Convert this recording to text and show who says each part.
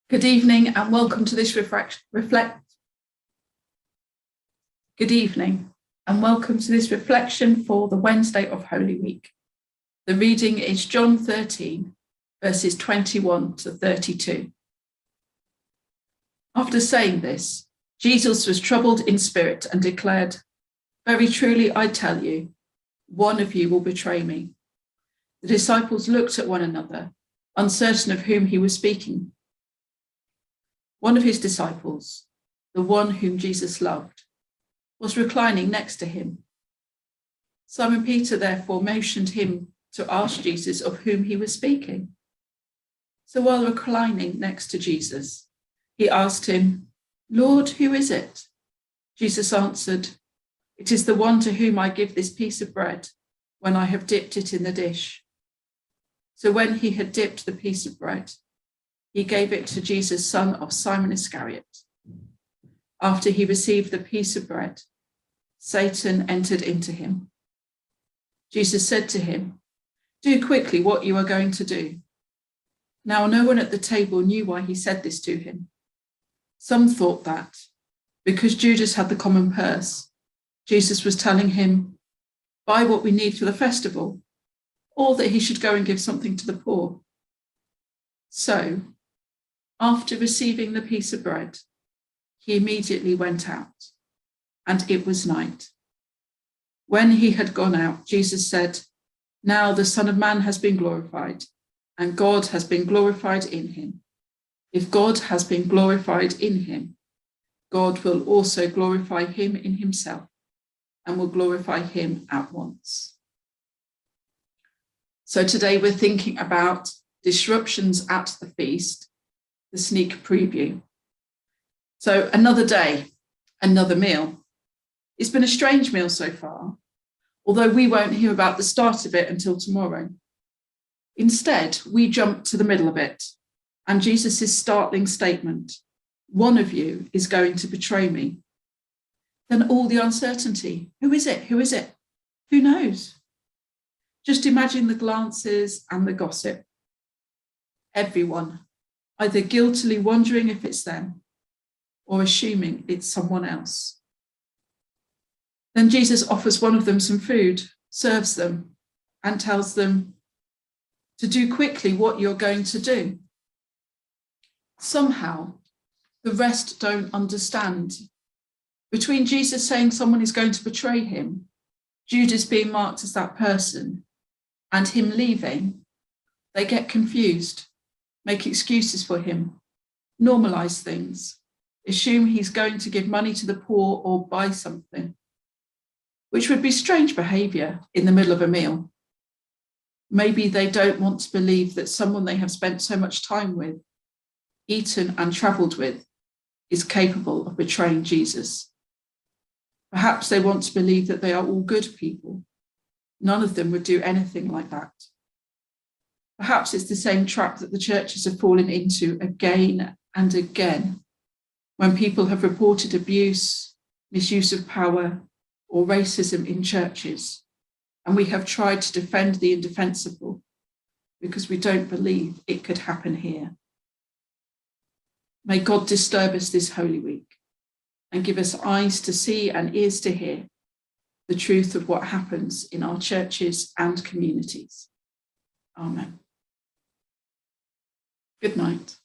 Speaker 1: Good evening and welcome to this Good evening and welcome to this reflection for the Wednesday of Holy Week. The reading is John 13, verses 21 to 32. After saying this, Jesus was troubled in spirit and declared, "Very truly I tell you, one of you will betray me." The disciples looked at one another, uncertain of whom he was speaking. One of his disciples, the one whom Jesus loved, was reclining next to him. Simon Peter therefore motioned him to ask Jesus of whom he was speaking. So while reclining next to Jesus, he asked him, "Lord, who is it?" Jesus answered, "It is the one to whom I give this piece of bread when I have dipped it in the dish." So when he had dipped the piece of bread, he gave it to Jesus, son of Simon Iscariot. After he received the piece of bread, Satan entered into him. Jesus said to him, "Do quickly what you are going to do." Now no one at the table knew why he said this to him. Some thought that, because Judas had the common purse, Jesus was telling him, "Buy what we need for the festival," or that he should go and give something to the poor. So, after receiving the piece of bread, he immediately went out, and it was night. When he had gone out, Jesus said, "Now the Son of Man has been glorified, and God has been glorified in him. If God has been glorified in him, God will also glorify him in himself, and will glorify him at once." So today we're thinking about disruptions at the feast, the sneak preview. So another day, another meal. It's been a strange meal so far, although we won't hear about the start of it until tomorrow. Instead, we jump to the middle of it and Jesus' startling statement, "One of you is going to betray me." Then all the uncertainty. Who is it? Who is it? Who knows? Just imagine the glances and the gossip. Everyone either guiltily wondering if it's them or assuming it's someone else. Then Jesus offers one of them some food, serves them, and tells them to do quickly what you're going to do. Somehow, the rest don't understand. Between Jesus saying someone is going to betray him, Judas being marked as that person, and him leaving, they get confused, make excuses for him, normalize things, assume he's going to give money to the poor or buy something, which would be strange behavior in the middle of a meal. Maybe they don't want to believe that someone they have spent so much time with, eaten and traveled with, is capable of betraying Jesus. Perhaps they want to believe that they are all good people. None of them would do anything like that. Perhaps it's the same trap that the churches have fallen into again and again, when people have reported abuse, misuse of power, or racism in churches, and we have tried to defend the indefensible because we don't believe it could happen here. May God disturb us this Holy Week and give us eyes to see and ears to hear the truth of what happens in our churches and communities. Amen. Good night.